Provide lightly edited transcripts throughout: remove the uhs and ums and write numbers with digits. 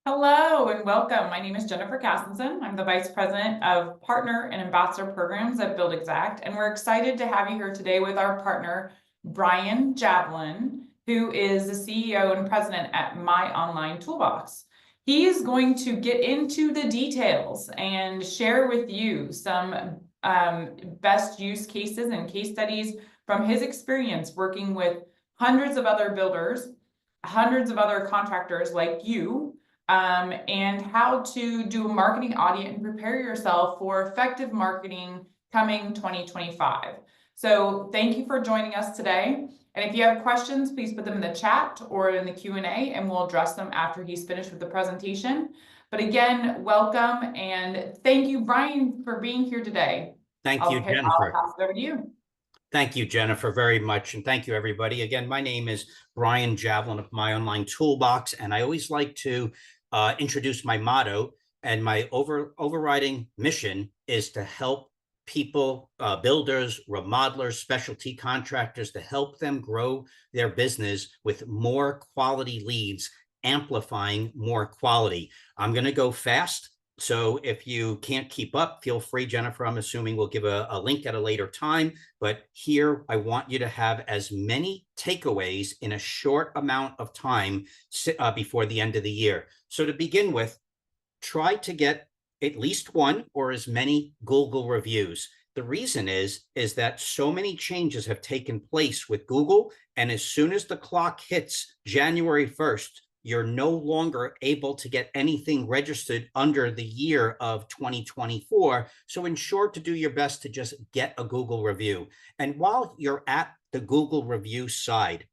Hello and welcome. My name is Jennifer Cassinson. I'm the Vice President of Partner and Ambassador Programs at Build Exact, and we're excited to have you here today with our partner, Brian Javelin, who is the CEO and President at My Online Toolbox. He is going to get into the details and share with you some best use cases and case studies from his experience working with hundreds of other builders, hundreds of other contractors like you, and how to do a marketing audit and prepare yourself for effective marketing coming 2025. So thank you for joining us today. And if you have questions, please put them in the chat or in the Q&A, and we'll address them after he's finished with the presentation. But again, welcome and thank you, Brian, for being here today. Thank you, Jennifer. I'll pass it over to you. Thank you, Jennifer, very much. And thank you, everybody. Again, my name is Brian Javelin of My Online Toolbox, and I always like to introduce my motto. And my overriding mission is to help people, builders, remodelers, specialty contractors, to help them grow their business with more quality leads, amplifying more quality. I'm going to go fast. So if you can't keep up, feel free, Jennifer. I'm assuming we'll give a link at a later time. But here, I want you to have as many takeaways in a short amount of time before the end of the year. So to begin with, try to get at least one or as many Google reviews. The reason is that so many changes have taken place with Google. And as soon as the clock hits January 1st, you're no longer able to get anything registered under the year of 2024. So ensure to do your best to just get a Google review. And while you're at the Google review side,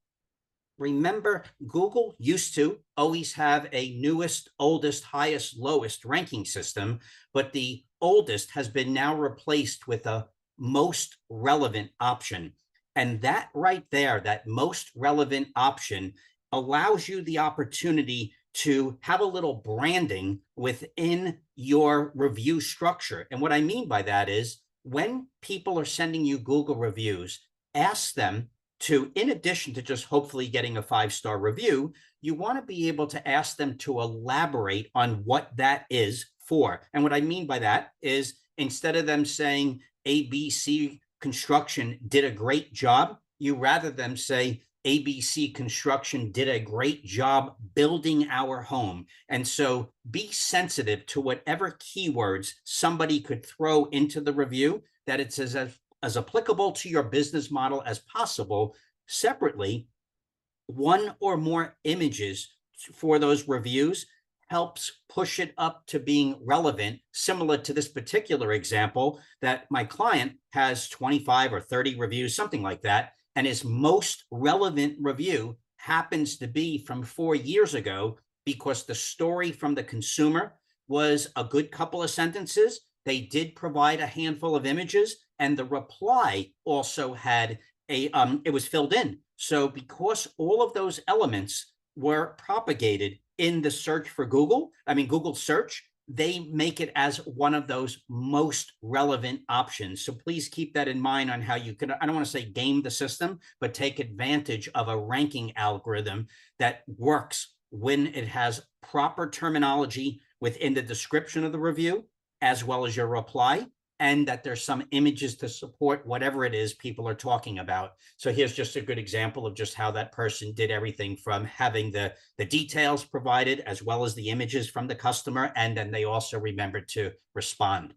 remember, Google used to always have a newest, oldest, highest, lowest ranking system, but the oldest has been now replaced with a most relevant option. And that right there, that most relevant option, allows you the opportunity to have a little branding within your review structure. And what I mean by that is when people are sending you Google reviews, ask them to, in addition to just hopefully getting a 5-star review, you want to be able to ask them to elaborate on what that is for. And what I mean by that is instead of them saying ABC Construction did a great job, you rather them say, ABC Construction did a great job building our home. And so be sensitive to whatever keywords somebody could throw into the review, that it's as applicable to your business model as possible. Separately, one or more images for those reviews helps push it up to being relevant, similar to this particular example that my client has 25 or 30 reviews, something like that. And his most relevant review happens to be from 4 years ago because the story from the consumer was a good couple of sentences. They did provide a handful of images, and the reply also had it was filled in. So because all of those elements were propagated in the search for Google search, they make it as one of those most relevant options. So please keep that in mind on how you can, I don't want to say game the system, but take advantage of a ranking algorithm that works when it has proper terminology within the description of the review, as well as your reply, and that there's some images to support whatever it is people are talking about. So here's just a good example of just how that person did everything from having the details provided as well as the images from the customer, and then they also remembered to respond.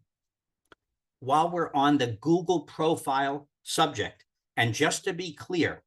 While we're on the Google profile subject, and just to be clear,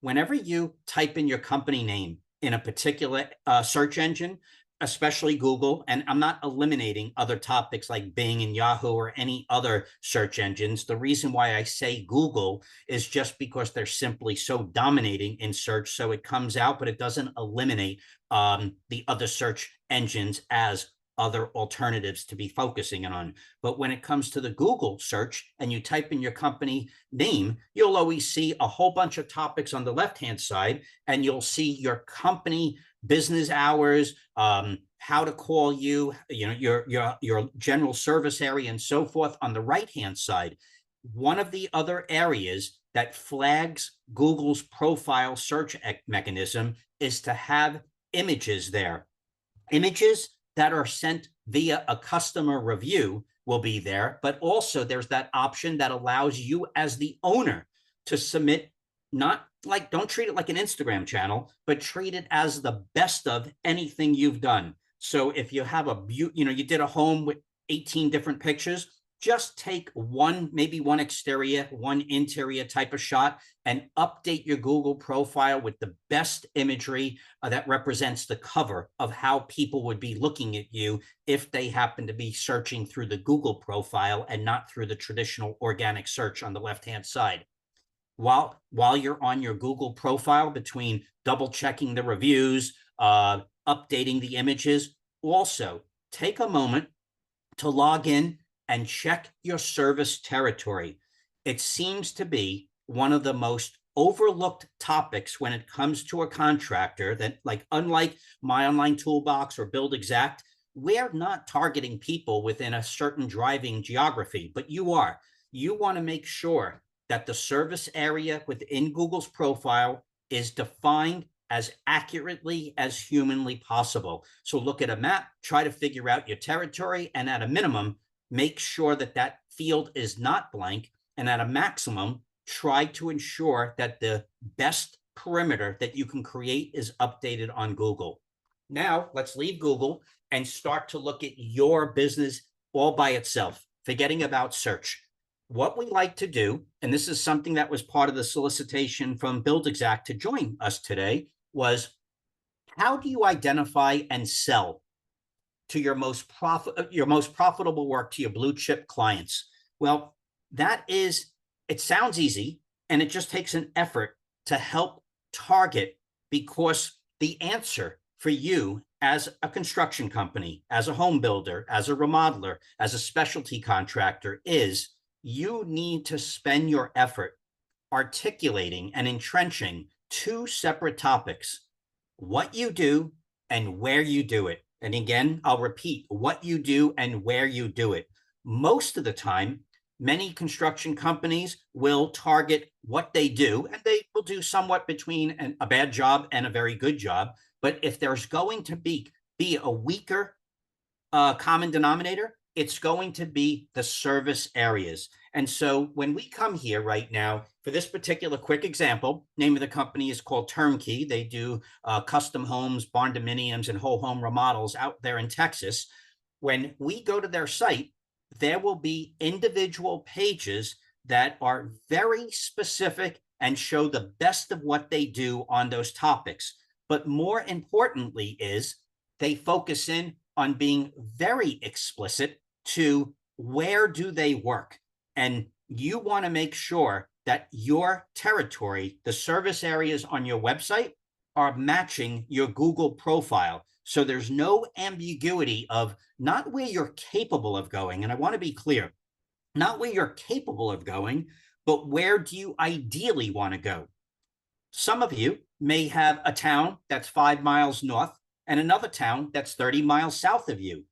whenever you type in your company name in a particular search engine, especially Google, and I'm not eliminating other topics like Bing and Yahoo or any other search engines. The reason why I say Google is just because they're simply so dominating in search. So it comes out, but it doesn't eliminate the other search engines as other alternatives to be focusing on. But when it comes to the Google search and you type in your company name, you'll always see a whole bunch of topics on the left-hand side, and you'll see your company business hours, how to call you, your general service area and so forth on the right-hand side. One of the other areas that flags Google's profile search mechanism is to have images there. Images that are sent via a customer review will be there, but also there's that option that allows you as the owner to submit, not like, don't treat it like an Instagram channel, but treat it as the best of anything you've done. So if you have you did a home with 18 different pictures, just take one, maybe one exterior, one interior type of shot, and update your Google profile with the best imagery that represents the cover of how people would be looking at you if they happen to be searching through the Google profile and not through the traditional organic search on the left-hand side. While you're on your Google profile, between double checking the reviews, updating the images, also take a moment to log in and check your service territory. It seems to be one of the most overlooked topics when it comes to a contractor that, like, unlike My Online Toolbox or Build Exact, we're not targeting people within a certain driving geography, but you are. You want to make sure that the service area within Google's profile is defined as accurately as humanly possible. So look at a map, try to figure out your territory, and at a minimum, make sure that that field is not blank, and at a maximum, try to ensure that the best perimeter that you can create is updated on Google. Now, let's leave Google and start to look at your business all by itself, forgetting about search. What we like to do, and this is something that was part of the solicitation from Build Exact to join us today, was how do you identify and sell to your most profitable work to your blue chip clients? Well, it sounds easy, and it just takes an effort to help target, because the answer for you as a construction company, as a home builder, as a remodeler, as a specialty contractor is you need to spend your effort articulating and entrenching two separate topics: what you do and where you do it. And again, I'll repeat, what you do and where you do it. Most of the time, many construction companies will target what they do, and they will do somewhat between a bad job and a very good job. But if there's going to be a weaker common denominator, it's going to be the service areas. And so when we come here right now, for this particular quick example, name of the company is called Turnkey. They do custom homes, barn dominiums, and whole home remodels out there in Texas. When we go to their site, there will be individual pages that are very specific and show the best of what they do on those topics. But more importantly is they focus in on being very explicit to where do they work. And you want to make sure that your territory, the service areas on your website, are matching your Google profile. So there's no ambiguity of not where you're capable of going. And I want to be clear, not where you're capable of going, but where do you ideally want to go? Some of you may have a town that's 5 miles north and another town that's 30 miles south of you.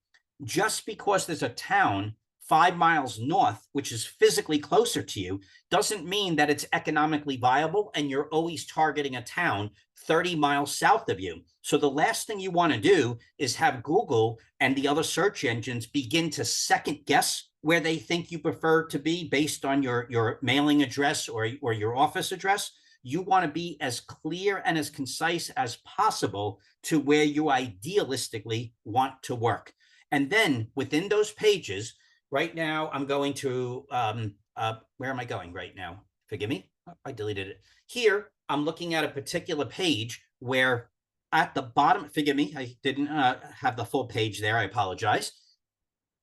Just because there's a town 5 miles north, which is physically closer to you, doesn't mean that it's economically viable and you're always targeting a town 30 miles south of you. So the last thing you want to do is have Google and the other search engines begin to second guess where they think you prefer to be based on your mailing address or your office address. You want to be as clear and as concise as possible to where you idealistically want to work. And then within those pages, right now, I'm going to, where am I going right now? Forgive me, I deleted it. Here, I'm looking at a particular page where at the bottom, forgive me, I didn't have the full page there, I apologize.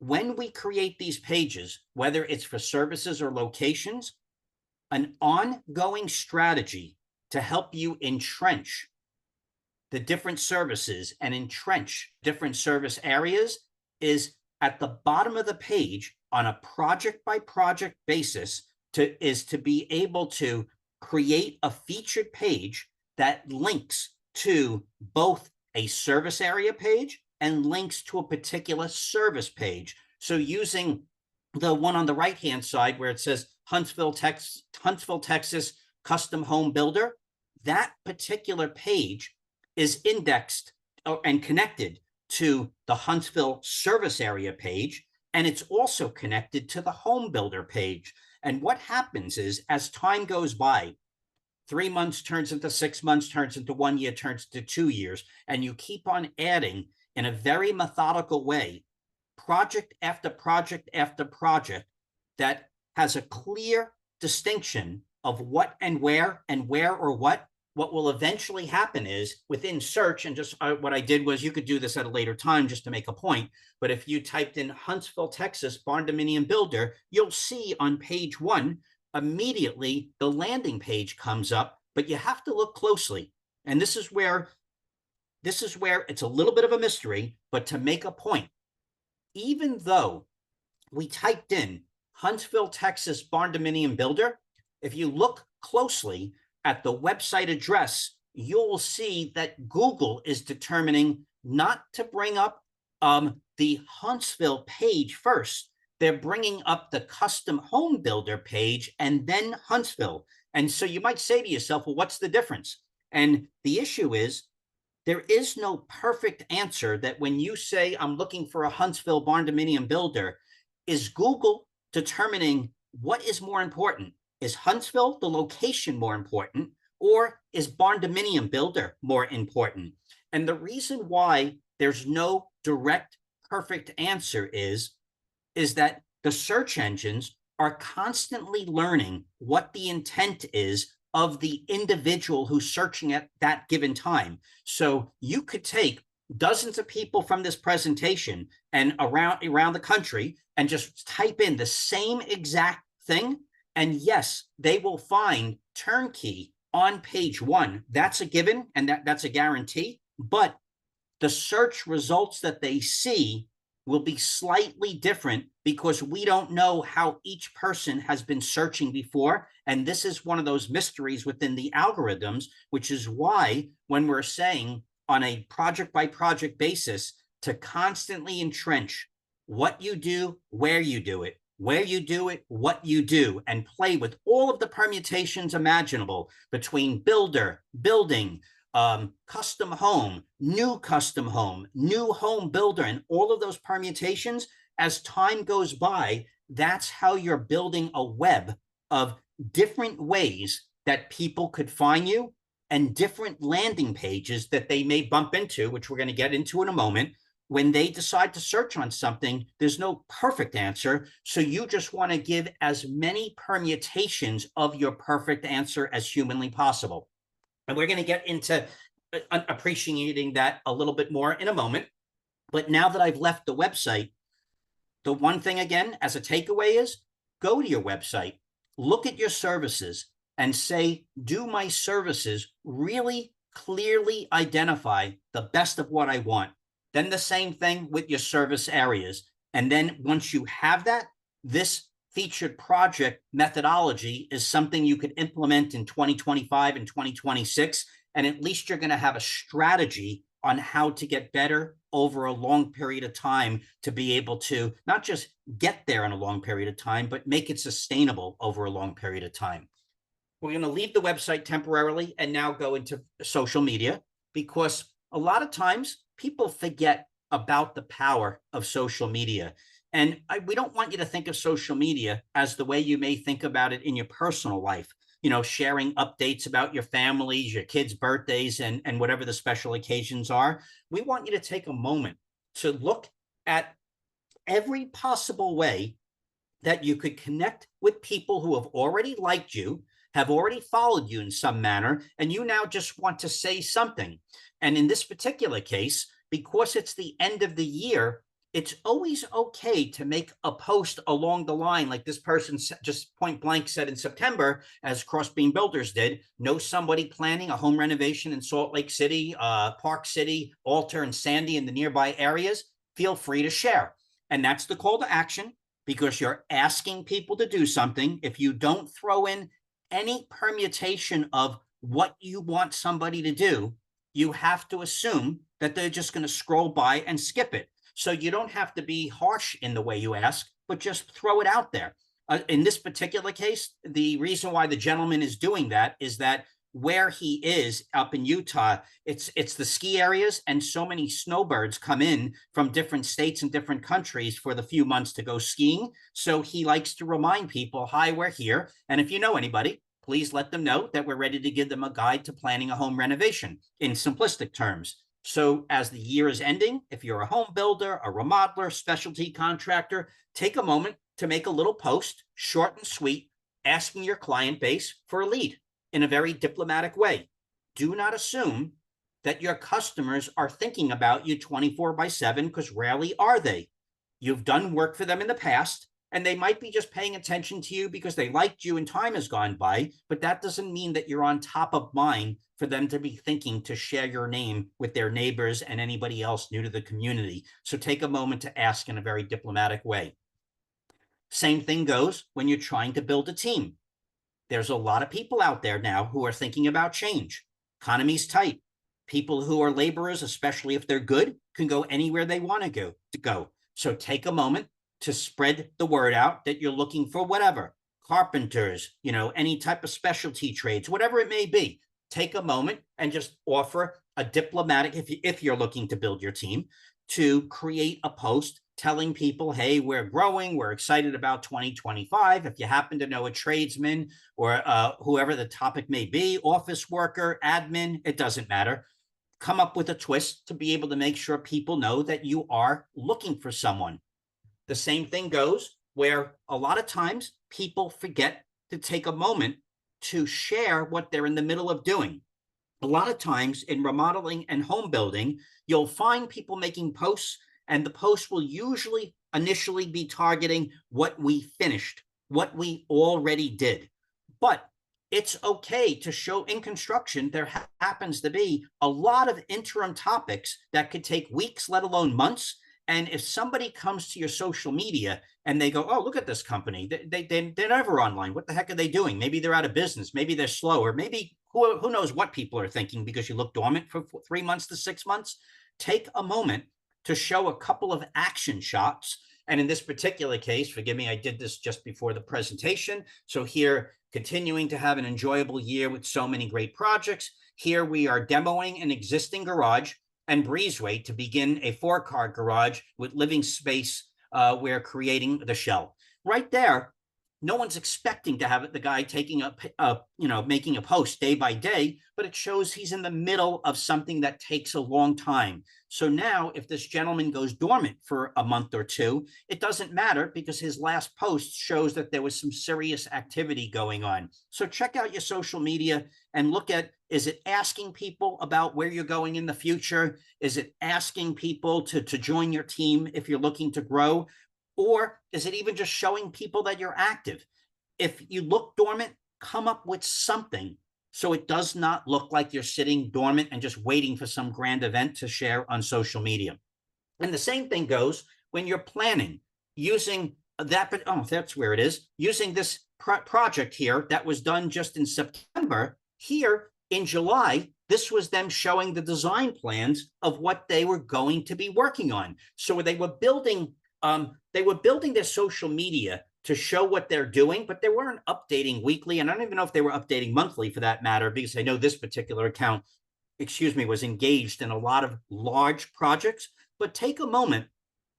When we create these pages, whether it's for services or locations, an ongoing strategy to help you entrench the different services and entrench different service areas is at the bottom of the page on a project by project basis to be able to create a featured page that links to both a service area page and links to a particular service page. So using the one on the right-hand side where it says Huntsville, Texas, custom home builder, that particular page is indexed and connected to the Huntsville service area page, and it's also connected to the home builder page. And what happens is, as time goes by, 3 months turns into 6 months, turns into 1 year, turns to 2 years, and you keep on adding in a very methodical way, project after project after project that has a clear distinction of what and where or what will eventually happen is within search, and just what I did was, you could do this at a later time just to make a point, but if you typed in Huntsville, Texas, barn dominium builder, you'll see on page 1, immediately the landing page comes up, but you have to look closely. And this is where it's a little bit of a mystery, but to make a point, even though we typed in Huntsville, Texas, barn dominium builder, if you look closely at the website address, you'll see that Google is determining not to bring up the Huntsville page first. They're bringing up the custom home builder page and then Huntsville. And so you might say to yourself, well, what's the difference? And the issue is, there is no perfect answer that when you say, I'm looking for a Huntsville barn dominium builder, is Google determining what is more important? Is Huntsville, the location, more important, or is barn dominium builder more important? And the reason why there's no direct perfect answer is that the search engines are constantly learning what the intent is of the individual who's searching at that given time. So you could take dozens of people from this presentation and around the country and just type in the same exact thing, and yes, they will find turnkey on page 1. That's a given, and that's a guarantee. But the search results that they see will be slightly different because we don't know how each person has been searching before. And this is one of those mysteries within the algorithms, which is why when we're saying on a project by project basis to constantly entrench what you do, where you do it, what you do, and play with all of the permutations imaginable between builder, building, custom home, new home builder, and all of those permutations. As time goes by, that's how you're building a web of different ways that people could find you and different landing pages that they may bump into, which we're going to get into in a moment. When they decide to search on something, there's no perfect answer. So you just want to give as many permutations of your perfect answer as humanly possible. And we're going to get into appreciating that a little bit more in a moment. But now that I've left the website, the one thing, again, as a takeaway is, go to your website, look at your services, and say, do my services really clearly identify the best of what I want? Then the same thing with your service areas. And then once you have that, this featured project methodology is something you could implement in 2025 and 2026. And at least you're going to have a strategy on how to get better over a long period of time to be able to not just get there in a long period of time, but make it sustainable over a long period of time. We're going to leave the website temporarily and now go into social media, because a lot of times people forget about the power of social media. And we don't want you to think of social media as the way you may think about it in your personal life, sharing updates about your families, your kids' birthdays, and whatever the special occasions are. We want you to take a moment to look at every possible way that you could connect with people who have already liked you, have already followed you in some manner, and you now just want to say something. And in this particular case, because it's the end of the year, it's always okay to make a post along the line, like this person just point blank said in September, as Crossbeam Builders did, know somebody planning a home renovation in Salt Lake City, Park City, Alta, and Sandy, in the nearby areas, feel free to share. And that's the call to action, because you're asking people to do something. If you don't throw in any permutation of what you want somebody to do, you have to assume that they're just going to scroll by and skip it. So you don't have to be harsh in the way you ask, but just throw it out there. In this particular case, the reason why the gentleman is doing that is that where he is up in Utah, it's the ski areas, and so many snowbirds come in from different states and different countries for the few months to go skiing. So he likes to remind people, hi, we're here. And if you know anybody, please let them know that we're ready to give them a guide to planning a home renovation in simplistic terms. So as the year is ending, if you're a home builder, a remodeler, specialty contractor, take a moment to make a little post, short and sweet, asking your client base for a lead in a very diplomatic way. Do not assume that your customers are thinking about you 24/7, because rarely are they. You've done work for them in the past, and they might be just paying attention to you because they liked you and time has gone by, but that doesn't mean that you're on top of mind for them to be thinking to share your name with their neighbors and anybody else new to the community. So take a moment to ask in a very diplomatic way. Same thing goes when you're trying to build a team. There's a lot of people out there now who are thinking about change. Economy's tight. People who are laborers, especially if they're good, can go anywhere they want to go. So take a moment to spread the word out that you're looking for whatever, carpenters, any type of specialty trades, whatever it may be. Take a moment and just offer a diplomatic, if you're looking to build your team, to create a post telling people, hey, we're growing, we're excited about 2025. If you happen to know a tradesman or whoever the topic may be, office worker, admin, it doesn't matter. Come up with a twist to be able to make sure people know that you are looking for someone. The same thing goes where a lot of times people forget to take a moment to share what they're in the middle of doing. A lot of times in remodeling and home building, you'll find people making posts, and the post will usually initially be targeting what we finished, what we already did. But it's okay to show in construction, there happens to be a lot of interim topics that could take weeks, let alone months. And if somebody comes to your social media and they go, oh, look at this company, they're never online. What the heck are they doing? Maybe they're out of business. Maybe they're slow, or maybe who knows what people are thinking because you look dormant for 3 months to 6 months. Take a moment to show a couple of action shots. And in this particular case, forgive me, I did this just before the presentation. So here, continuing to have an enjoyable year with so many great projects. Here we are demoing an existing garage and breezeway to begin a 4-car garage with living space. We're creating the shell. Right there, no one's expecting to have the guy taking making a post day by day, but it shows he's in the middle of something that takes a long time. So now if this gentleman goes dormant for a month or two, it doesn't matter because his last post shows that there was some serious activity going on. So check out your social media and look at, is it asking people about where you're going in the future? Is it asking people to join your team if you're looking to grow? Or is it even just showing people that you're active? If you look dormant, come up with something so it does not look like you're sitting dormant and just waiting for some grand event to share on social media. And the same thing goes when you're planning, using that, but oh, that's where it is, using this project here that was done just in September. Here in July, this was them showing the design plans of what they were going to be working on. So they were building their social media to show what they're doing, but they weren't updating weekly. And I don't even know if they were updating monthly for that matter, because I know this particular account, was engaged in a lot of large projects. But take a moment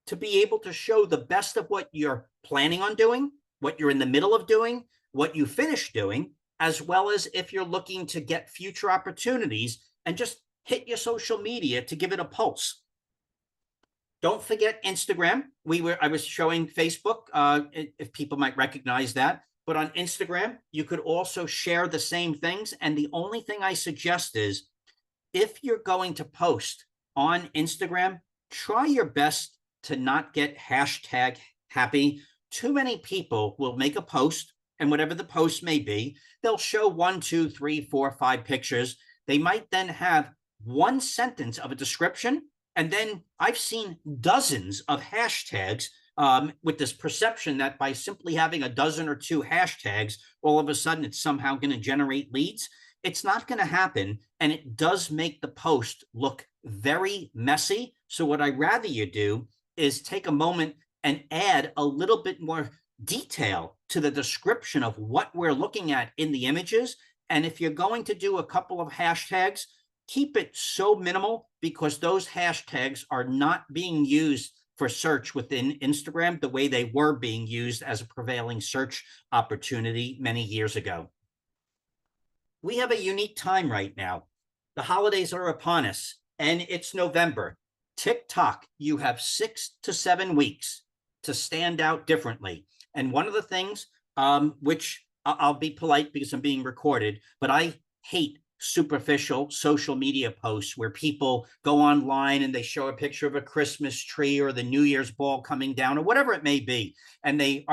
to be able to show the best of what you're planning on doing, what you're in the middle of doing, what you finished doing, as well as if you're looking to get future opportunities, and just hit your social media to give it a pulse. Don't forget Instagram. I was showing Facebook, if people might recognize that. But on Instagram, you could also share the same things. And the only thing I suggest is, if you're going to post on Instagram, try your best to not get hashtag happy. Too many people will make a post, and whatever the post may be, they'll show 1, 2, 3, 4, 5 pictures. They might then have one sentence of a description. And then I've seen dozens of hashtags with this perception that by simply having a dozen or 2 hashtags, all of a sudden it's somehow going to generate leads. It's not going to happen. And it does make the post look very messy. So what I'd rather you do is take a moment and add a little bit more detail to the description of what we're looking at in the images, And if you're going to do a couple of hashtags, keep it so minimal, because those hashtags are not being used for search within Instagram the way they were being used as a prevailing search opportunity many years ago. We have a unique time right now. The holidays are upon us, and it's November. TikTok, you have 6 to 7 weeks to stand out differently. And one of the things, which I'll be polite because I'm being recorded, but I hate superficial social media posts where people go online and they show a picture of a Christmas tree or the New Year's ball coming down or whatever it may be. And they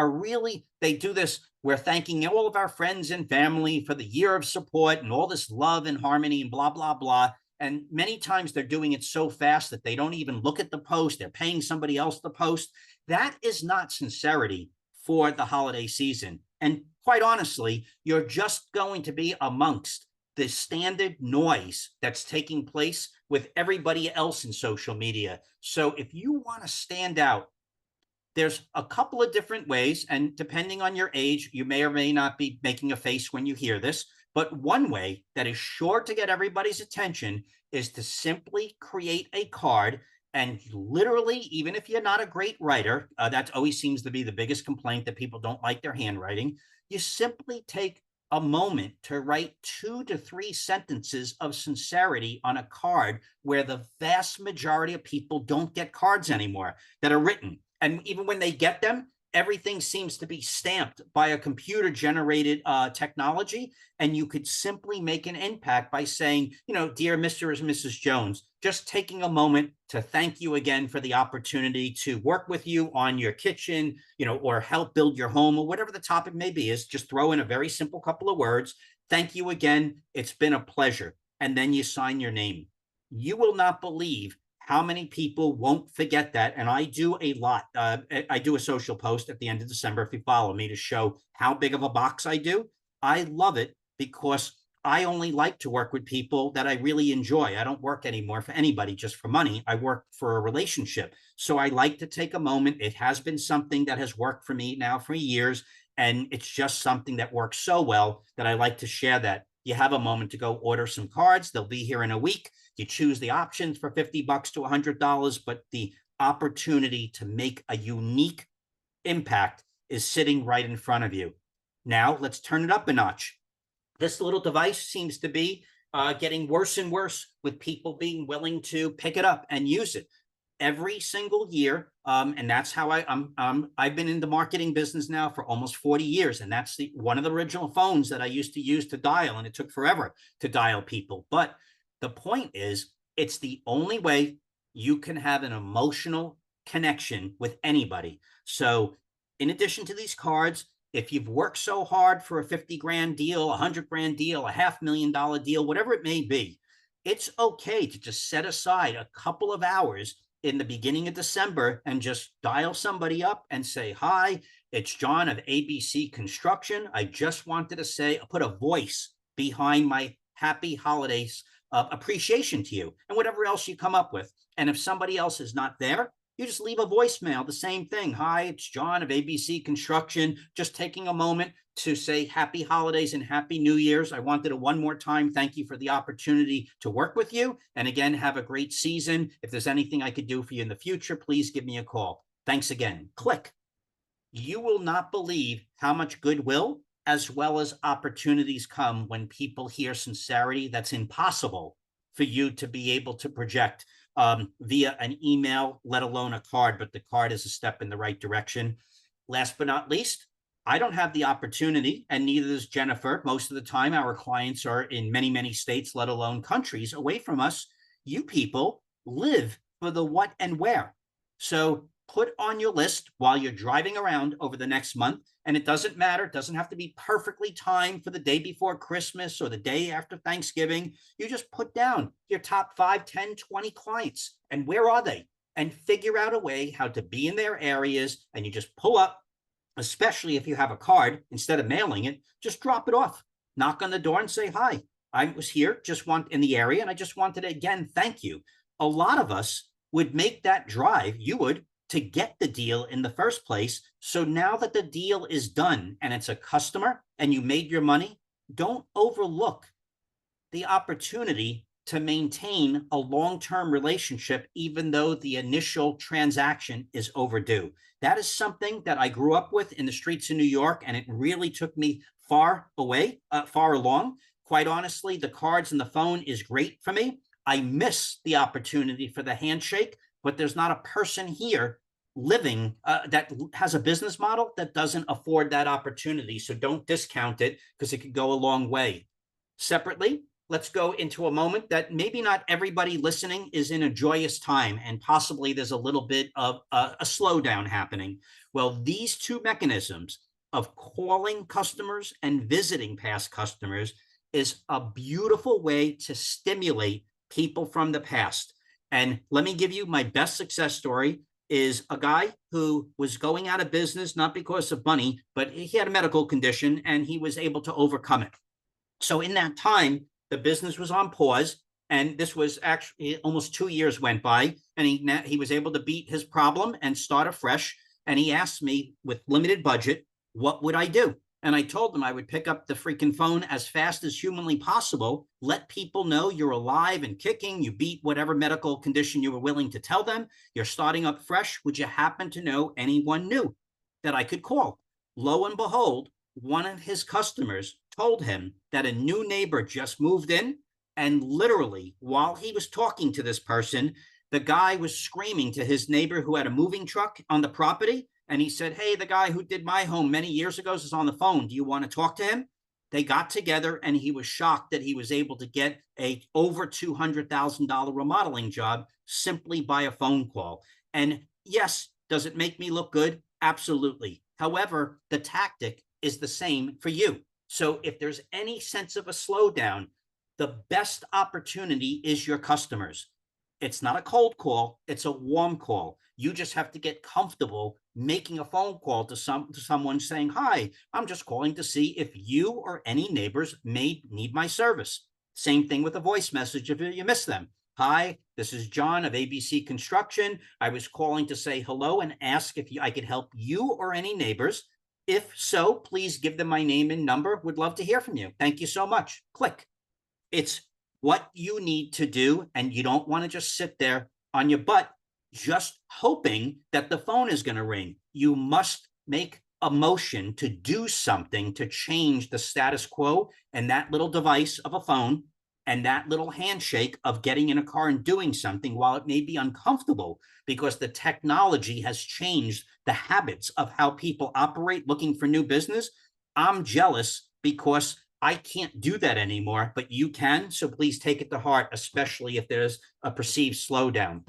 do this. We're thanking all of our friends and family for the year of support and all this love and harmony and blah, blah, blah. And many times they're doing it so fast that they don't even look at the post. They're paying somebody else to post. That is not sincerity for the holiday season. And quite honestly, you're just going to be amongst the standard noise that's taking place with everybody else in social media. So if you want to stand out, there's a couple of different ways, and depending on your age, you may or may not be making a face when you hear this, but one way that is sure to get everybody's attention is to simply create a card. And literally, even if you're not a great writer, that always seems to be the biggest complaint, that people don't like their handwriting. You simply take a moment to write 2 to 3 sentences of sincerity on a card, where the vast majority of people don't get cards anymore that are written. And even when they get them, everything seems to be stamped by a computer generated technology. And you could simply make an impact by saying, dear Mr. and Mrs. Jones, just taking a moment to thank you again for the opportunity to work with you on your kitchen, or help build your home, or whatever the topic may be, is just throw in a very simple couple of words. Thank you again. It's been a pleasure. And then you sign your name. You will not believe how many people won't forget that. And I do a lot. I do a social post at the end of December, if you follow me, to show how big of a box I do. I love it because I only like to work with people that I really enjoy. I don't work anymore for anybody just for money. I work for a relationship. So I like to take a moment. It has been something that has worked for me now for years. And it's just something that works so well that I like to share that. You have a moment to go order some cards. They'll be here in a week. You choose the options for $50 to $100, but the opportunity to make a unique impact is sitting right in front of you. Now let's turn it up a notch. This little device seems to be getting worse and worse, with people being willing to pick it up and use it every single year. And that's how I've been in the marketing business now for almost 40 years. And that's one of the original phones that I used to use to dial. And it took forever to dial people. But the point is, it's the only way you can have an emotional connection with anybody. So in addition to these cards, if you've worked so hard for a 50 grand deal, a 100 grand deal, a $500,000 deal, whatever it may be, it's okay to just set aside a couple of hours in the beginning of December and just dial somebody up and say, hi, it's John of ABC Construction. I just wanted to say, put a voice behind my happy holidays appreciation to you, and whatever else you come up with. And if somebody else is not there, you just leave a voicemail, the same thing. Hi, it's John of ABC Construction. Just taking a moment to say happy holidays and happy New Year's. I wanted to one more time thank you for the opportunity to work with you. And again, have a great season. If there's anything I could do for you in the future, please give me a call. Thanks again. Click. You will not believe how much goodwill as well as opportunities come when people hear sincerity that's impossible for you to be able to project via an email, let alone a card, but the card is a step in the right direction. Last but not least, I don't have the opportunity, and neither does Jennifer. Most of the time, our clients are in many, many states, let alone countries away from us. You people live for the what and where. So put on your list while you're driving around over the next month. And it doesn't matter. It doesn't have to be perfectly timed for the day before Christmas or the day after Thanksgiving. You just put down your top 5, 10, 20 clients and where are they? And figure out a way how to be in their areas. And you just pull up, especially if you have a card, instead of mailing it, just drop it off. Knock on the door and say, hi, I was here, in the area, and I just wanted to, again, thank you. A lot of us would make that drive, you would, to get the deal in the first place. So now that the deal is done and it's a customer and you made your money, don't overlook the opportunity to maintain a long-term relationship, even though the initial transaction is overdue. That is something that I grew up with in the streets of New York, and it really took me far along. Quite honestly, the cards and the phone is great for me. I miss the opportunity for the handshake, but there's not a person here living that has a business model that doesn't afford that opportunity. So don't discount it, because it could go a long way. Separately, let's go into a moment that maybe not everybody listening is in a joyous time, and possibly there's a little bit of a slowdown happening. Well, these two mechanisms of calling customers and visiting past customers is a beautiful way to stimulate people from the past. And let me give you my best success story. Is a guy who was going out of business, not because of money, but he had a medical condition and he was able to overcome it. So in that time, the business was on pause, and this was actually almost 2 years went by, and he was able to beat his problem and start afresh. And he asked me, with limited budget, what would I do? And I told him I would pick up the freaking phone as fast as humanly possible, let people know you're alive and kicking, you beat whatever medical condition you were willing to tell them, you're starting up fresh. Would you happen to know anyone new that I could call? Lo and behold, one of his customers told him that a new neighbor just moved in. And literally, while he was talking to this person, the guy was screaming to his neighbor who had a moving truck on the property. And he said, hey, the guy who did my home many years ago is on the phone. Do you want to talk to him? They got together, and he was shocked that he was able to get a over $200,000 remodeling job simply by a phone call. And yes, does it make me look good? Absolutely. However, the tactic is the same for you. So if there's any sense of a slowdown, the best opportunity is your customers. It's not a cold call, it's a warm call. You just have to get comfortable making a phone call to someone saying, hi, I'm just calling to see if you or any neighbors may need my service. Same thing with a voice message if you miss them. Hi, this is John of ABC Construction. I was calling to say hello and ask if I could help you or any neighbors. If so, please give them my name and number. Would love to hear from you. Thank you so much. Click. It's what you need to do, and you don't want to just sit there on your butt just hoping that the phone is going to ring. You must make a motion to do something to change the status quo, and that little device of a phone and that little handshake of getting in a car and doing something, while it may be uncomfortable, because the technology has changed the habits of how people operate looking for new business. I'm jealous because I can't do that anymore, but you can. So please take it to heart, especially if there's a perceived slowdown.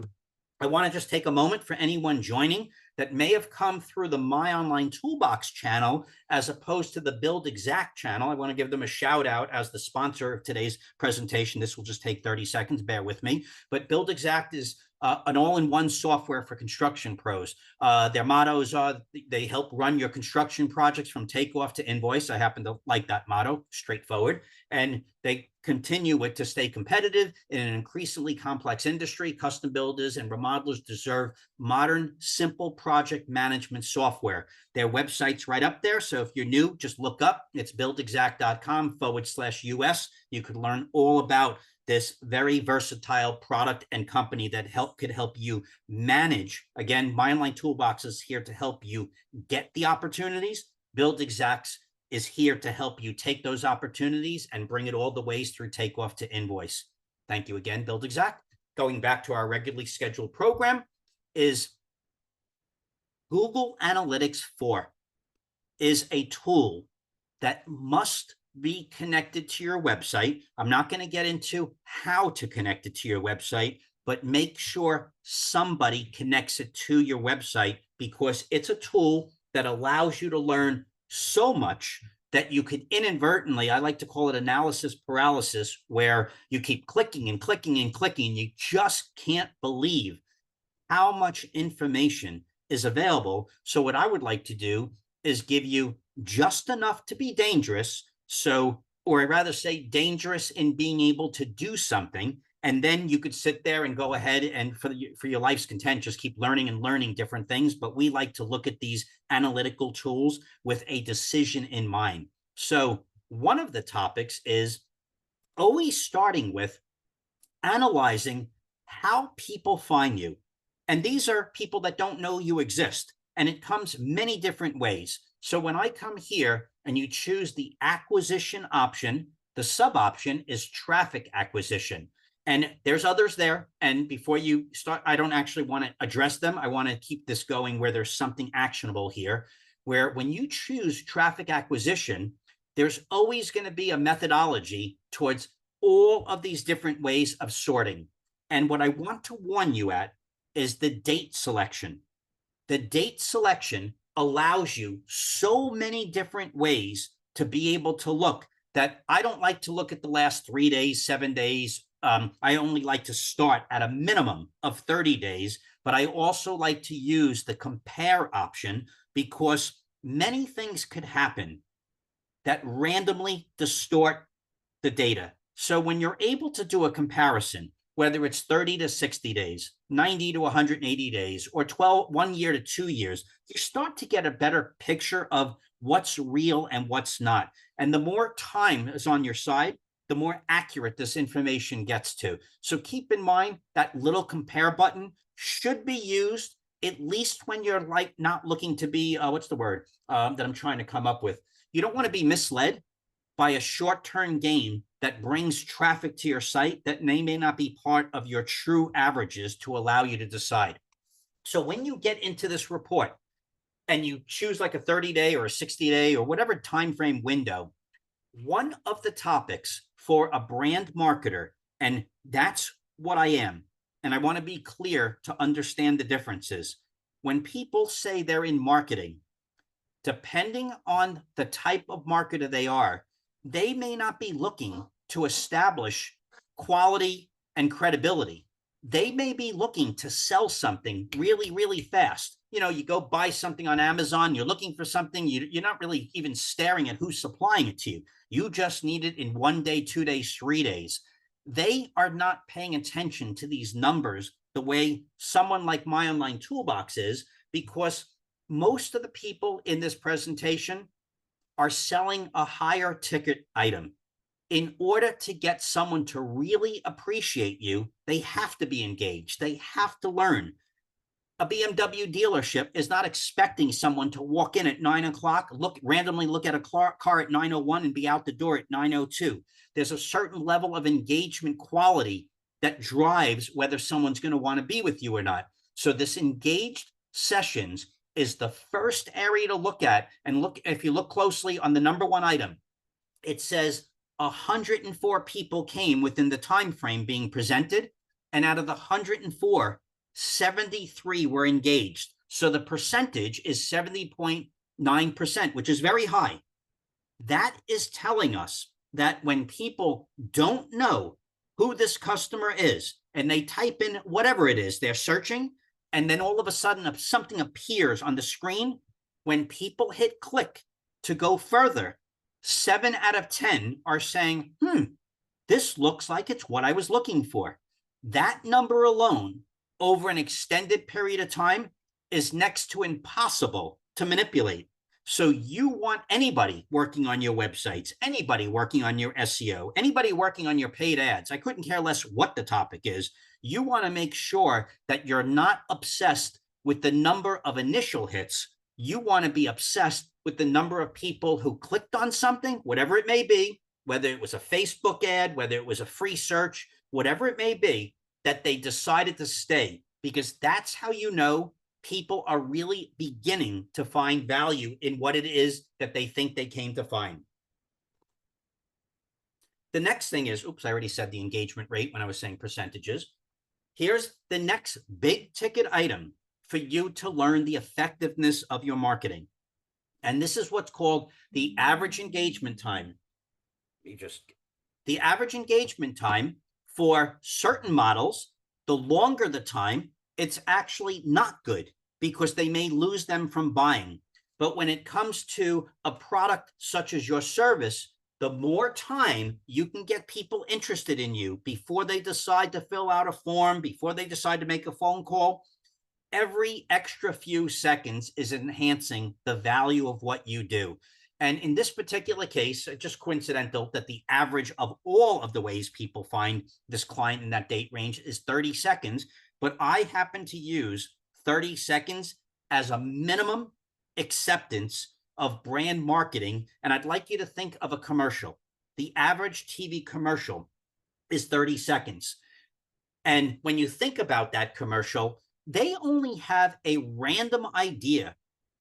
I want to just take a moment for anyone joining that may have come through the My Online Toolbox channel as opposed to the Build Exact channel. I want to give them a shout out as the sponsor of today's presentation. This will just take 30 seconds, bear with me. But Build Exact is an all-in-one software for construction pros. Their mottos are they help run your construction projects from takeoff to invoice. I happen to like that motto, straightforward. And they continue it to stay competitive in an increasingly complex industry. Custom builders and remodelers deserve modern, simple project management software. Their website's right up there. So if you're new, just look up. It's buildexact.com/US. You could learn all about this very versatile product and company that could help you manage. Again, My Online Toolbox is here to help you get the opportunities. Build Exacts is here to help you take those opportunities and bring it all the ways through takeoff to invoice. Thank you again, Build Exact. Going back to our regularly scheduled program is Google Analytics 4 is a tool that must be connected to your website. I'm not going to get into how to connect it to your website, but make sure somebody connects it to your website, because it's a tool that allows you to learn so much that you could inadvertently, I like to call it analysis paralysis, where you keep clicking and clicking and clicking. You just can't believe how much information is available. So what I would like to do is give you just enough to be dangerous. So, or I'd rather say dangerous in being able to do something. And then you could sit there and go ahead and for your life's content, just keep learning and learning different things. But we like to look at these analytical tools with a decision in mind. So one of the topics is always starting with analyzing how people find you. And these are people that don't know you exist. And it comes many different ways. So when I come here and you choose the acquisition option, the sub option is traffic acquisition. And there's others there. And before you start, I don't actually want to address them. I want to keep this going where there's something actionable here, where when you choose traffic acquisition, there's always going to be a methodology towards all of these different ways of sorting. And what I want to warn you at is the date selection. The date selection allows you so many different ways to be able to look that I don't like to look at the last 3 days, 7 days. I only like to start at a minimum of 30 days, but I also like to use the compare option because many things could happen that randomly distort the data. So when you're able to do a comparison, whether it's 30 to 60 days, 90 to 180 days, or 1 year to 2 years, you start to get a better picture of what's real and what's not. And the more time is on your side, the more accurate this information gets to. So keep in mind that little compare button should be used at least when you're like not looking to be, what's the word that I'm trying to come up with? You don't want to be misled by a short-term gain that brings traffic to your site that may not be part of your true averages to allow you to decide. So when you get into this report and you choose like a 30-day or a 60-day or whatever time frame window, one of the topics for a brand marketer, and that's what I am, and I want to be clear to understand the differences. When people say they're in marketing, depending on the type of marketer they are, they may not be looking to establish quality and credibility. They may be looking to sell something really, really fast. You know, you go buy something on Amazon, you're looking for something, you're not really even staring at who's supplying it to you. You just need it in 1 day, 2 days, 3 days. They are not paying attention to these numbers the way someone like My Online Toolbox is, because most of the people in this presentation are selling a higher ticket item. In order to get someone to really appreciate you, they have to be engaged. They have to learn. A BMW dealership is not expecting someone to walk in at 9 o'clock, randomly look at a car at 9:01 and be out the door at 9:02. There's a certain level of engagement quality that drives whether someone's going to want to be with you or not. So this engaged sessions is the first area to look at. And look, if you look closely on the number one item, it says 104 people came within the time frame being presented, and out of the 104, 73 were engaged. So the percentage is 70.9%, which is very high. That is telling us that when people don't know who this customer is and they type in whatever it is they're searching, and then all of a sudden something appears on the screen, when people hit click to go further, 7 out of 10 are saying, this looks like it's what I was looking for. That number alone over an extended period of time is next to impossible to manipulate. So you want anybody working on your websites, anybody working on your SEO, anybody working on your paid ads, I couldn't care less what the topic is. You want to make sure that you're not obsessed with the number of initial hits. You want to be obsessed with the number of people who clicked on something, whatever it may be, whether it was a Facebook ad, whether it was a free search, whatever it may be, that they decided to stay, because that's how you know people are really beginning to find value in what it is that they think they came to find. The next thing is, I already said the engagement rate when I was saying percentages. Here's the next big ticket item for you to learn the effectiveness of your marketing. And this is what's called the average engagement time. The average engagement time for certain models, the longer the time, it's actually not good because they may lose them from buying. But when it comes to a product such as your service, the more time you can get people interested in you before they decide to fill out a form, before they decide to make a phone call, every extra few seconds is enhancing the value of what you do. And in this particular case, just coincidental that the average of all of the ways people find this client in that date range is 30 seconds. But I happen to use 30 seconds as a minimum acceptance of brand marketing. And I'd like you to think of a commercial. The average TV commercial is 30 seconds. And when you think about that commercial, they only have a random idea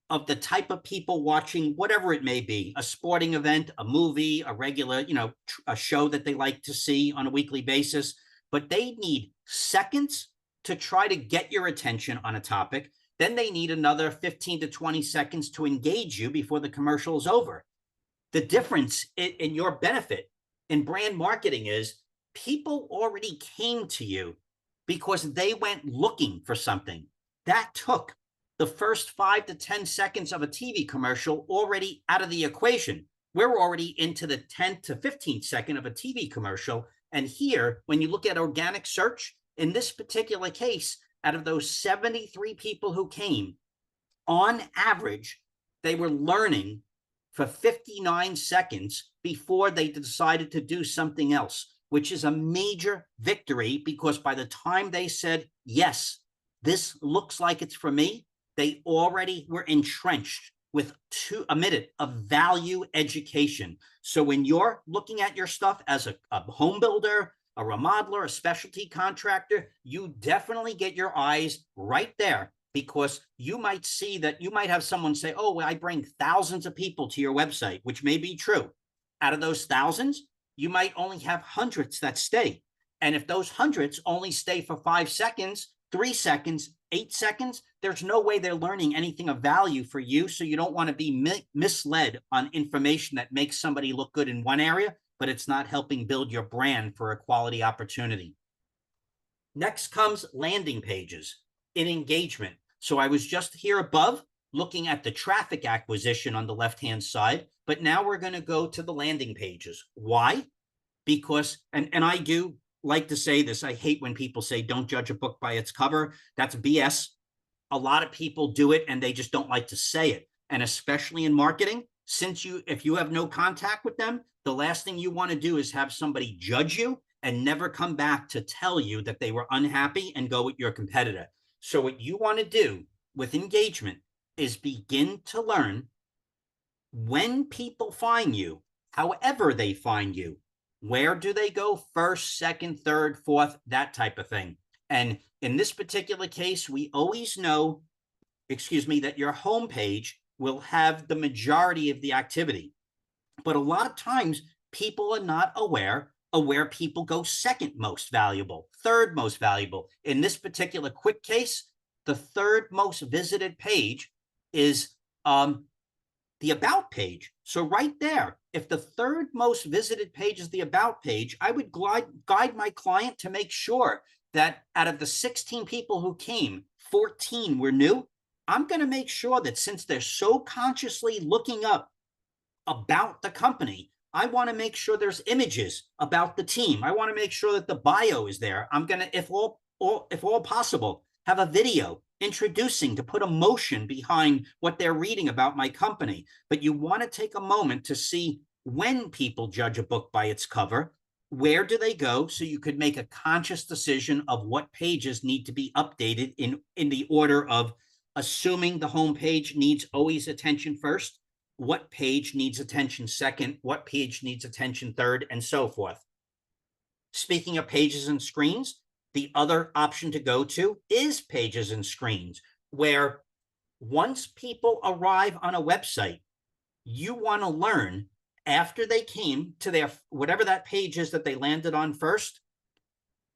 of the type of people watching whatever it may be, a sporting event, a movie, a regular, a show that they like to see on a weekly basis. But they need seconds to try to get your attention on a topic. Then they need another 15 to 20 seconds to engage you before the commercial is over. The difference in your benefit in brand marketing is people already came to you because they went looking for something. That took the first 5 to 10 seconds of a TV commercial already out of the equation. We're already into the 10th to 15th second of a TV commercial. And here, when you look at organic search, in this particular case, out of those 73 people who came, on average, they were learning for 59 seconds before they decided to do something else, which is a major victory because by the time they said, yes, this looks like it's for me, they already were entrenched with a minute of value education. So when you're looking at your stuff as a home builder, a remodeler, a specialty contractor, you definitely get your eyes right there because you might see that you might have someone say, oh, I bring thousands of people to your website, which may be true. Out of those thousands, you might only have hundreds that stay. And if those hundreds only stay for 5 seconds, 3 seconds, 8 seconds, there's no way they're learning anything of value for you. So you don't want to be misled on information that makes somebody look good in one area, but it's not helping build your brand for a quality opportunity. Next comes landing pages in engagement. So I was just here above looking at the traffic acquisition on the left-hand side, but now we're going to go to the landing pages. Why? Because, and I do like to say this, I hate when people say don't judge a book by its cover. That's BS. A lot of people do it and they just don't like to say it. And especially in marketing, if you have no contact with them, the last thing you want to do is have somebody judge you and never come back to tell you that they were unhappy and go with your competitor. So what you want to do with engagement is begin to learn when people find you, however they find you, where do they go first, second, third, fourth, that type of thing. And in this particular case, we always know, that your homepage will have the majority of the activity. But a lot of times people are not aware of where people go second most valuable, third most valuable. In this particular quick case, the third most visited page is the About page. So right there, if the third most visited page is the About page, I would guide my client to make sure that out of the 16 people who came, 14 were new. I'm going to make sure that since they're so consciously looking up about the company, I want to make sure there's images about the team. I want to make sure that the bio is there. I'm going to, if all possible, have a video introducing to put emotion behind what they're reading about my company. But you want to take a moment to see when people judge a book by its cover, where do they go? So you could make a conscious decision of what pages need to be updated in the order of assuming the home page needs always attention first, what page needs attention second, what page needs attention third, and so forth. Speaking of pages and screens, the other option to go to is pages and screens, where once people arrive on a website, you want to learn after they came to their whatever that page is that they landed on first,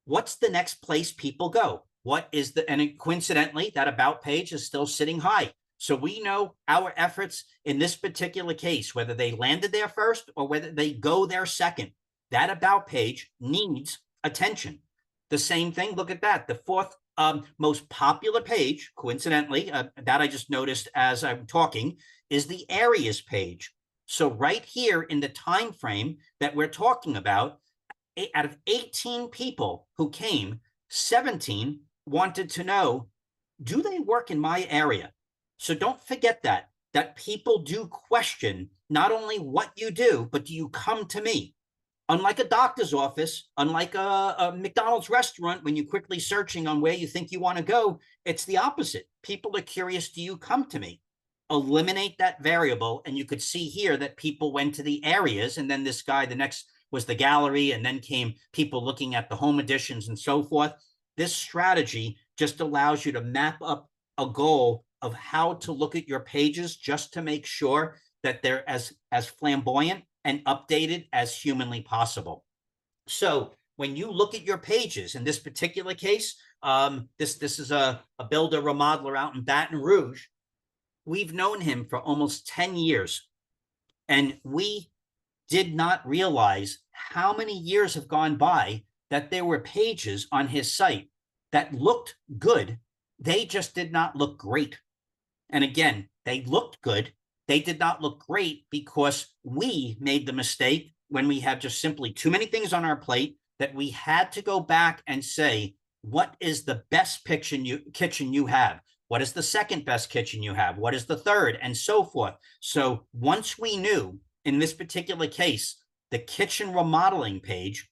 what's the next place people go? And coincidentally, that About page is still sitting high. So we know our efforts in this particular case, whether they landed there first or whether they go there second, that About page needs attention. The same thing, look at that. The fourth most popular page, coincidentally, that I just noticed as I'm talking, is the Areas page. So right here in the time frame that we're talking about, out of 18 people who came, 17 wanted to know, do they work in my area? So don't forget that. that people do question not only what you do, but do you come to me? Unlike a doctor's office, unlike a McDonald's restaurant, when you're quickly searching on where you think you want to go, it's the opposite. People are curious, do you come to me? Eliminate that variable, and you could see here that people went to the areas, and then this guy, the next was the gallery, and then came people looking at the home editions and so forth. This strategy just allows you to map up a goal of how to look at your pages just to make sure that they're as flamboyant and updated as humanly possible. So when you look at your pages, in this particular case, this is a builder remodeler out in Baton Rouge. We've known him for almost 10 years, and we did not realize how many years have gone by that there were pages on his site that looked good. They just did not look great. And again, they looked good. They did not look great because we made the mistake when we have just simply too many things on our plate that we had to go back and say, what is the best kitchen you have? What is the second best kitchen you have? What is the third? And so forth. So once we knew, in this particular case, the kitchen remodeling page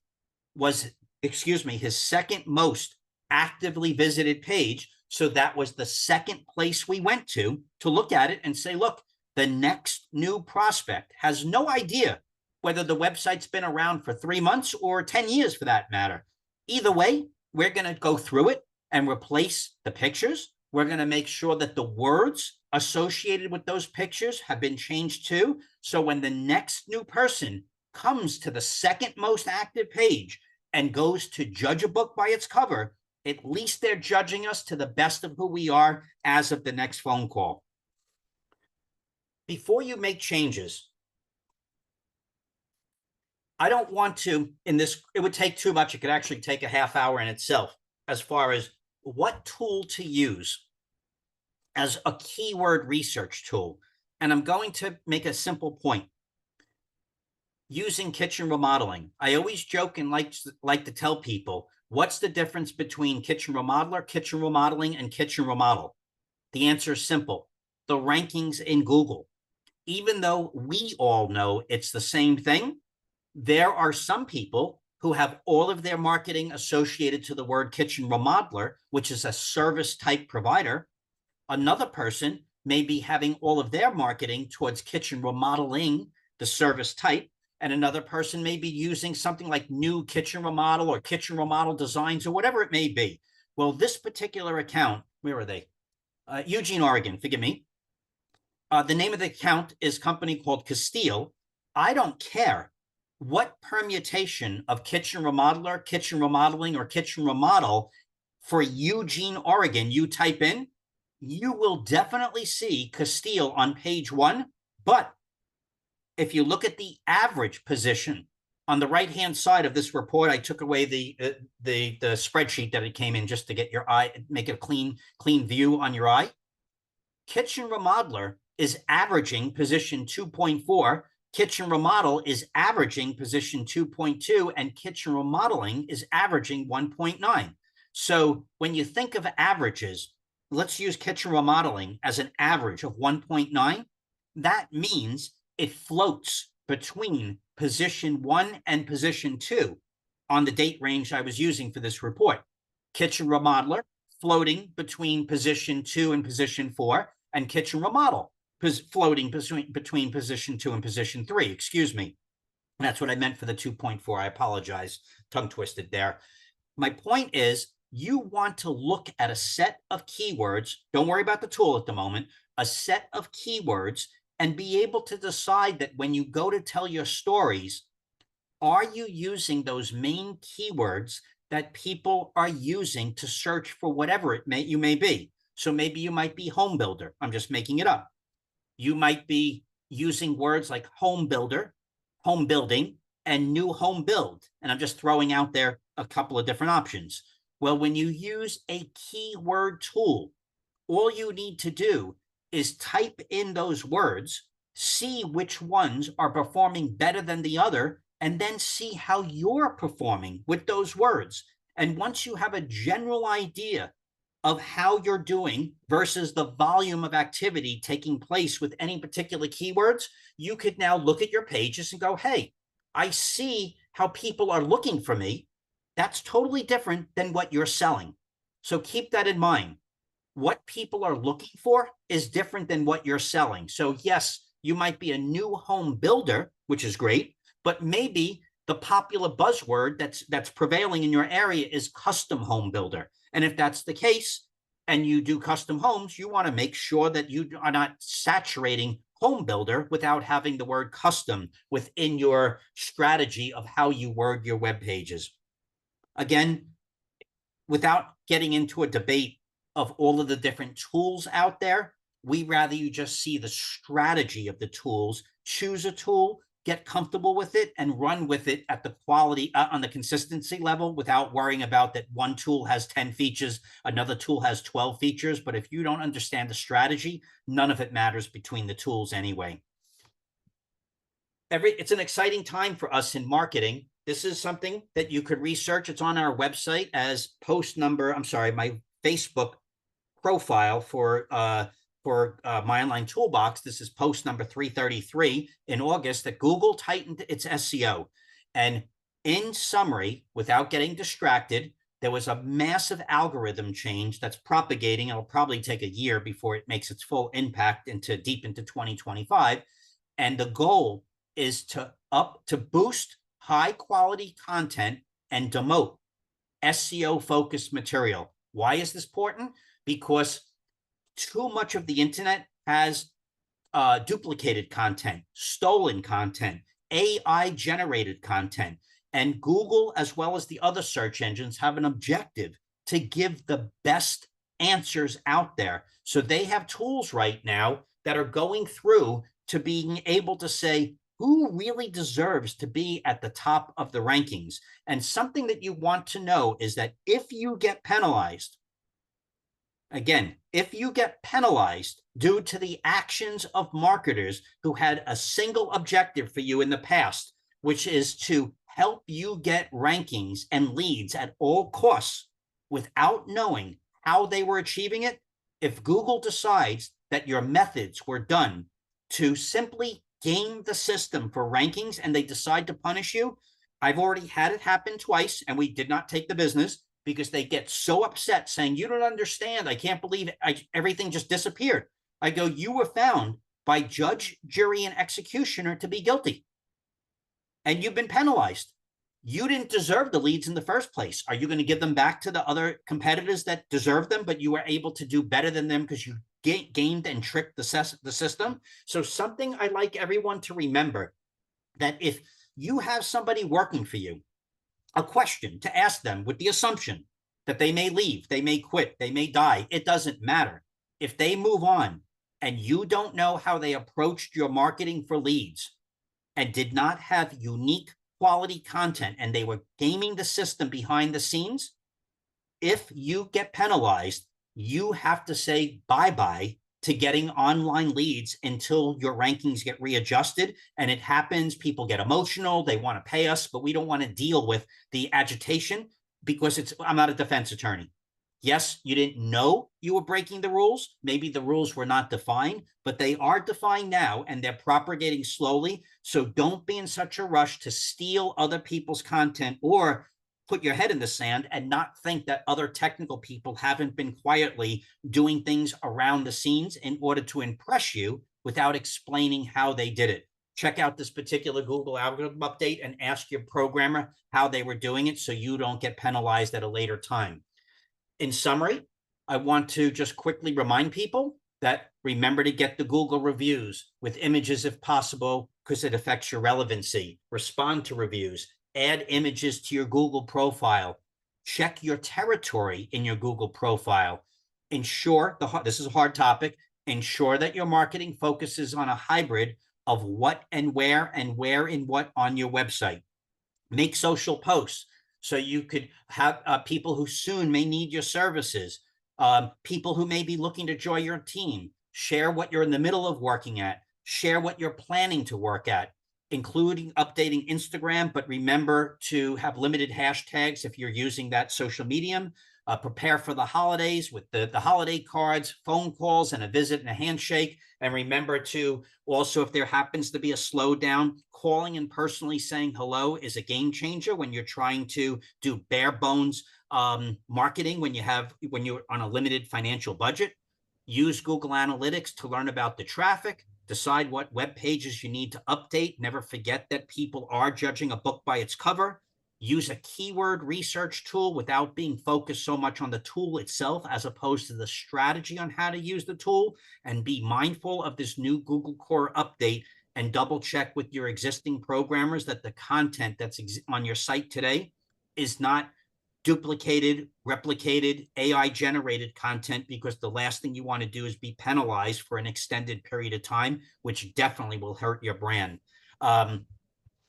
was, his second most actively visited page. So that was the second place we went to look at it and say, look, the next new prospect has no idea whether the website's been around for 3 months or 10 years for that matter. Either way, we're going to go through it and replace the pictures. We're going to make sure that the words associated with those pictures have been changed too. So when the next new person comes to the second most active page and goes to judge a book by its cover, at least they're judging us to the best of who we are as of the next phone call. Before you make changes, I don't want to, it would take too much. It could actually take a half hour in itself as far as what tool to use as a keyword research tool. And I'm going to make a simple point. Using kitchen remodeling, I always joke and like to tell people, what's the difference between kitchen remodeler, kitchen remodeling, and kitchen remodel? The answer is simple. The rankings in Google. Even though we all know it's the same thing, there are some people who have all of their marketing associated to the word kitchen remodeler, which is a service type provider. Another person may be having all of their marketing towards kitchen remodeling, the service type, and another person may be using something like new kitchen remodel or kitchen remodel designs or whatever it may be. Well, this particular account, where are they? Eugene, Oregon, forgive me. The name of the account is a company called Castile. I don't care what permutation of kitchen remodeler, kitchen remodeling, or kitchen remodel for Eugene, Oregon you type in, you will definitely see Castile on page 1. But if you look at the average position on the right-hand side of this report, I took away the spreadsheet that it came in just to get your eye, make it a clean view on your eye. Kitchen remodeler is averaging position 2.4. Kitchen remodel is averaging position 2.2, and kitchen remodeling is averaging 1.9. So when you think of averages, let's use kitchen remodeling as an average of 1.9. That means it floats between position 1 and position 2 on the date range I was using for this report. Kitchen remodeler floating between position 2 and position 4, and kitchen remodel floating between position 2 and position 3, excuse me. That's what I meant for the 2.4. I apologize, tongue twisted there. My point is, you want to look at a set of keywords, don't worry about the tool at the moment, a set of keywords, and be able to decide that when you go to tell your stories, are you using those main keywords that people are using to search for whatever you may be? So maybe you might be home builder. I'm just making it up. You might be using words like home builder, home building, and new home build. And I'm just throwing out there a couple of different options. Well, when you use a keyword tool, all you need to do is type in those words, see which ones are performing better than the other, and then see how you're performing with those words. And once you have a general idea of how you're doing versus the volume of activity taking place with any particular keywords, you could now look at your pages and go, hey, I see how people are looking for me. That's totally different than what you're selling. So keep that in mind. What people are looking for is different than what you're selling. So yes, you might be a new home builder, which is great, but maybe the popular buzzword that's prevailing in your area is custom home builder. And if that's the case, and you do custom homes, you want to make sure that you are not saturating home builder without having the word custom within your strategy of how you word your web pages. Again, without getting into a debate of all of the different tools out there, we rather you just see the strategy of the tools, choose a tool, get comfortable with it, and run with it at the quality on the consistency level without worrying about that one tool has 10 features, another tool has 12 features. But if you don't understand the strategy, none of it matters between the tools anyway. It's an exciting time for us in marketing. This is something that you could research. It's on our website as my Facebook profile for my online toolbox. This is post number 333 in August that Google tightened its SEO. And in summary, without getting distracted, there was a massive algorithm change that's propagating. It'll probably take a year before it makes its full impact deep into 2025. And the goal is to boost high quality content and demote SEO focused material. Why is this important? Because too much of the internet has duplicated content, stolen content, AI generated content, and Google, as well as the other search engines, have an objective to give the best answers out there. So they have tools right now that are going through to being able to say, who really deserves to be at the top of the rankings? And something that you want to know is that if you get penalized, again, if you get penalized due to the actions of marketers who had a single objective for you in the past, which is to help you get rankings and leads at all costs without knowing how they were achieving it, if Google decides that your methods were done to simply game the system for rankings and they decide to punish you, I've already had it happen twice and we did not take the business because they get so upset saying, you don't understand. I can't believe everything just disappeared. I go, you were found by judge, jury, and executioner to be guilty. And you've been penalized. You didn't deserve the leads in the first place. Are you going to give them back to the other competitors that deserve them, but you were able to do better than them because you gamed and tricked the system? So something I like everyone to remember, that if you have somebody working for you, a question to ask them with the assumption that they may leave, they may quit, they may die. It doesn't matter. If they move on and you don't know how they approached your marketing for leads and did not have unique quality content and they were gaming the system behind the scenes, if you get penalized, you have to say bye-bye to getting online leads until your rankings get readjusted. And it happens, people get emotional, they want to pay us, but we don't want to deal with the agitation because I'm not a defense attorney. Yes, you didn't know you were breaking the rules. Maybe the rules were not defined, but they are defined now and they're propagating slowly. So don't be in such a rush to steal other people's content or put your head in the sand and not think that other technical people haven't been quietly doing things around the scenes in order to impress you without explaining how they did it. Check out this particular Google algorithm update and ask your programmer how they were doing it so you don't get penalized at a later time. In summary, I want to just quickly remind people that remember to get the Google reviews with images if possible, because it affects your relevancy. Respond to reviews. Add images to your Google profile. Check your territory in your Google profile. Ensure, this is a hard topic, ensure that your marketing focuses on a hybrid of what and where in what on your website. Make social posts so you could have people who soon may need your services, people who may be looking to join your team. Share what you're in the middle of working at. Share what you're planning to work at, including updating Instagram, but remember to have limited hashtags if you're using that social medium. prepare for the holidays with the holiday cards, phone calls, and a visit and a handshake. And remember to also, if there happens to be a slowdown, calling and personally saying hello is a game changer when you're trying to do bare bones marketing when you're on a limited financial budget. Use Google Analytics to learn about the traffic, decide what web pages you need to update. Never forget that people are judging a book by its cover. Use a keyword research tool without being focused so much on the tool itself as opposed to the strategy on how to use the tool, and be mindful of this new Google Core update and double check with your existing programmers that the content that's on your site today is not duplicated, replicated, AI generated content, because the last thing you want to do is be penalized for an extended period of time, which definitely will hurt your brand. I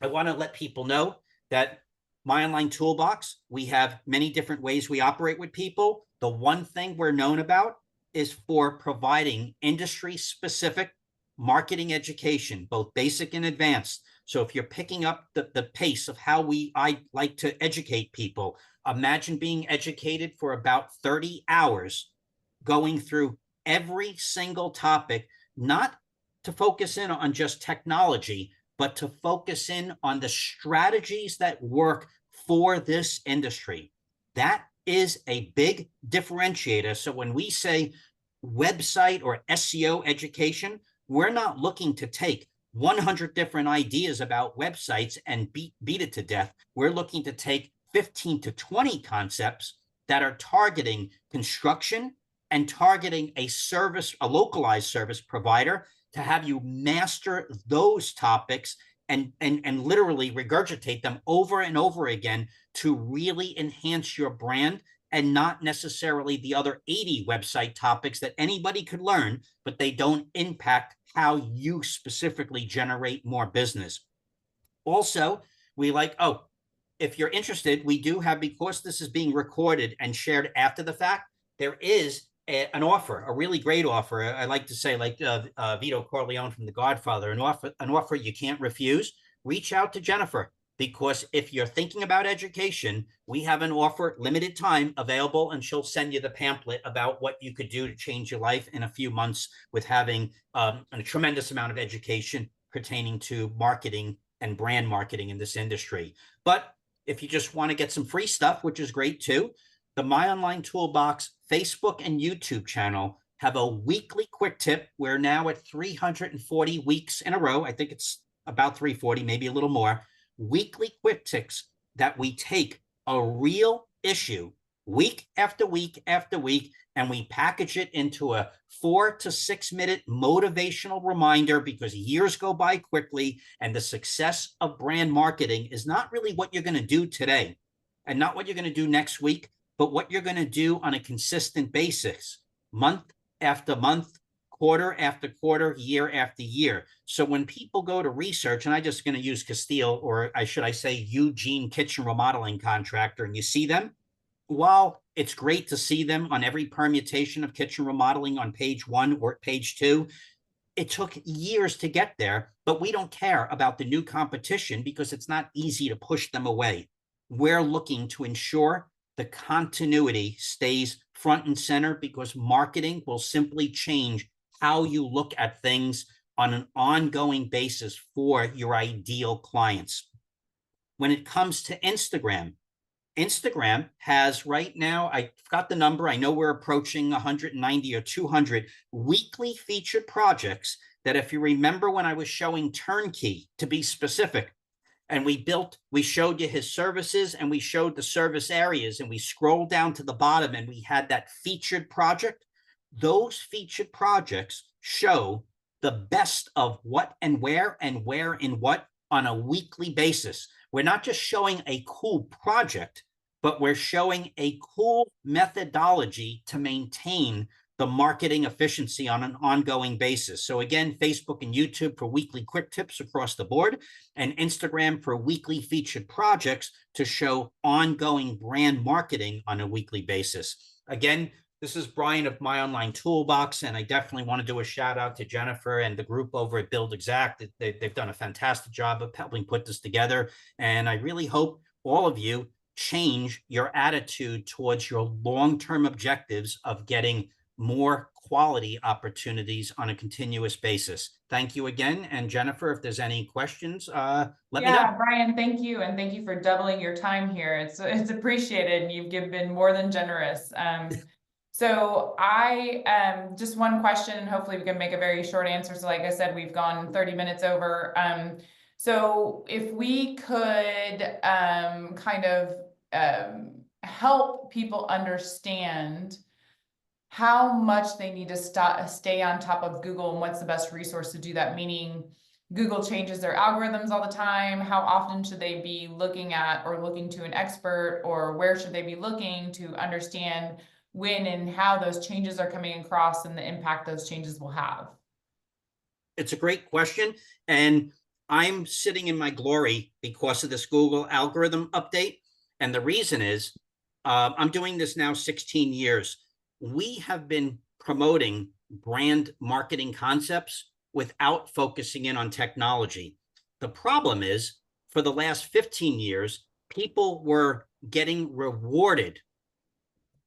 want to let people know that My Online Toolbox, we have many different ways we operate with people. The one thing we're known about is for providing industry specific marketing education, both basic and advanced. So if you're picking up the pace of how I like to educate people, imagine being educated for about 30 hours, going through every single topic, not to focus in on just technology, but to focus in on the strategies that work for this industry. That is a big differentiator. So when we say website or SEO education, we're not looking to take 100 different ideas about websites and beat it to death. We're looking to take 15 to 20 concepts that are targeting construction and targeting a localized service provider, to have you master those topics and literally regurgitate them over and over again to really enhance your brand, and not necessarily the other 80 website topics that anybody could learn, but they don't impact how you specifically generate more business. Also, if you're interested, we do have, because this is being recorded and shared after the fact, there is an offer, a really great offer. I like to say, like Vito Corleone from The Godfather, an offer you can't refuse. Reach out to Jennifer, because if you're thinking about education, we have an offer, limited time available, and she'll send you the pamphlet about what you could do to change your life in a few months with having a tremendous amount of education pertaining to marketing and brand marketing in this industry. But if you just want to get some free stuff, which is great too, the My Online Toolbox Facebook and YouTube channel have a weekly quick tip. We're now at 340 weeks in a row. I think it's about 340, maybe a little more. Weekly quick tips that we take a real issue week after week after week, and we package it into a 4 to 6 minute motivational reminder, because years go by quickly, and the success of brand marketing is not really what you're going to do today and not what you're going to do next week, but what you're going to do on a consistent basis, month after month, quarter after quarter, year after year. So when people go to research, and I'm just going to use Castile, or should I say Eugene Kitchen Remodeling Contractor, and you see them, while it's great to see them on every permutation of kitchen remodeling on page 1 or page 2, it took years to get there, but we don't care about the new competition because it's not easy to push them away. We're looking to ensure the continuity stays front and center, because marketing will simply change how you look at things on an ongoing basis for your ideal clients. When it comes to Instagram has right now, I forgot the number, I know we're approaching 190 or 200 weekly featured projects that, if you remember when I was showing Turnkey, to be specific, and we showed you his services and we showed the service areas, and we scrolled down to the bottom and we had that featured project. Those featured projects show the best of what and where and what on a weekly basis. We're not just showing a cool project, but we're showing a cool methodology to maintain the marketing efficiency on an ongoing basis. So again, Facebook and YouTube for weekly quick tips across the board, and Instagram for weekly featured projects to show ongoing brand marketing on a weekly basis. Again, this is Brian of My Online Toolbox, and I definitely want to do a shout out to Jennifer and the group over at Build Exact. They've done a fantastic job of helping put this together, and I really hope all of you change your attitude towards your long-term objectives of getting more quality opportunities on a continuous basis. Thank you again. And Jennifer, if there's any questions, let me know. Yeah, Brian, thank you. And thank you for doubling your time here. It's appreciated and you've been more than generous. So I, just one question, and hopefully we can make a very short answer. So like I said, we've gone 30 minutes over. So if we could, kind of, help people understand how much they need to stay on top of Google and what's the best resource to do that, meaning Google changes their algorithms all the time. How often should they be looking at or looking to an expert, or where should they be looking to understand when and how those changes are coming across and the impact those changes will have? It's a great question. And I'm sitting in my glory because of this Google algorithm update. And the reason is I'm doing this now 16 years. We have been promoting brand marketing concepts without focusing in on technology. The problem is, for the last 15 years, people were getting rewarded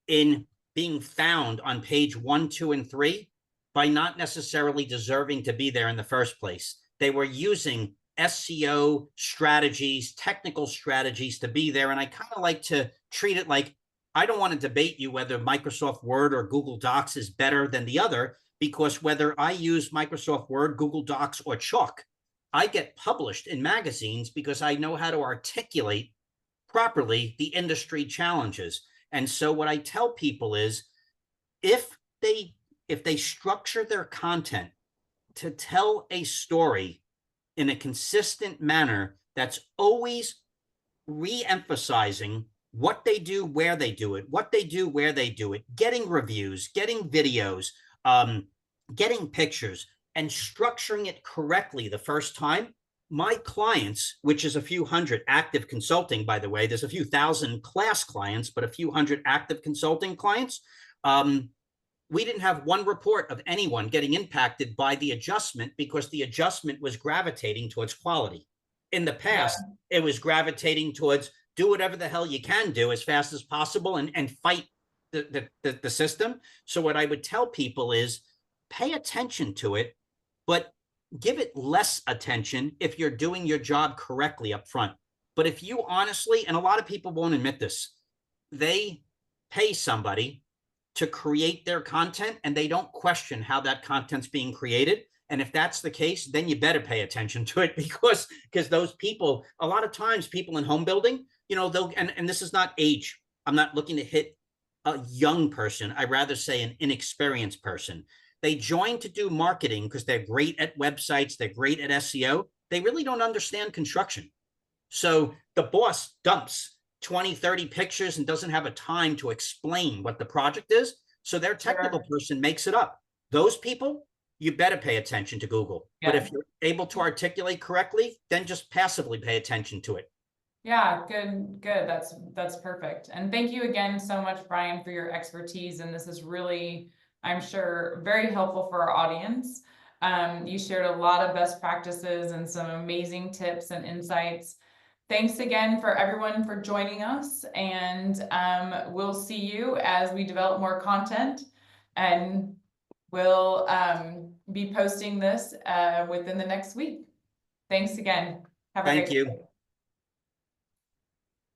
in being found on page 1, 2, and 3 by not necessarily deserving to be there in the first place. They were using SEO strategies, technical strategies to be there. And I kind of like to treat it like, I don't want to debate you whether Microsoft Word or Google Docs is better than the other, because whether I use Microsoft Word, Google Docs, or Chalk, I get published in magazines because I know how to articulate properly the industry challenges. And so what I tell people is, if they structure their content to tell a story in a consistent manner that's always re-emphasizing what they do, where they do it, what they do, where they do it, getting reviews, getting videos, getting pictures, and structuring it correctly the first time, my clients, which is a few hundred active consulting, by the way, there's a few thousand class clients, but a few hundred active consulting clients, we didn't have one report of anyone getting impacted by the adjustment because the adjustment was gravitating towards quality. In the past, it was gravitating towards do whatever the hell you can do as fast as possible and fight the system. So what I would tell people is pay attention to it, but give it less attention if you're doing your job correctly up front. But if you honestly, and a lot of people won't admit this, they pay somebody to create their content and they don't question how that content's being created. And if that's the case, then you better pay attention to it, because those people, a lot of times people in home building, they'll, and this is not age. I'm not looking to hit a young person. I'd rather say an inexperienced person. They join to do marketing because they're great at websites. They're great at SEO. They really don't understand construction. So the boss dumps 20, 30 pictures and doesn't have a time to explain what the project is. So their technical person makes it up. Those people, you better pay attention to Google. Yeah. But if you're able to articulate correctly, then just passively pay attention to it. Yeah, good. That's perfect. And thank you again so much, Brian, for your expertise. And this is really, I'm sure, very helpful for our audience. You shared a lot of best practices and some amazing tips and insights. Thanks again for everyone for joining us, and we'll see you as we develop more content, and we'll be posting this within the next week. Thanks again. Have a great day. Thank you.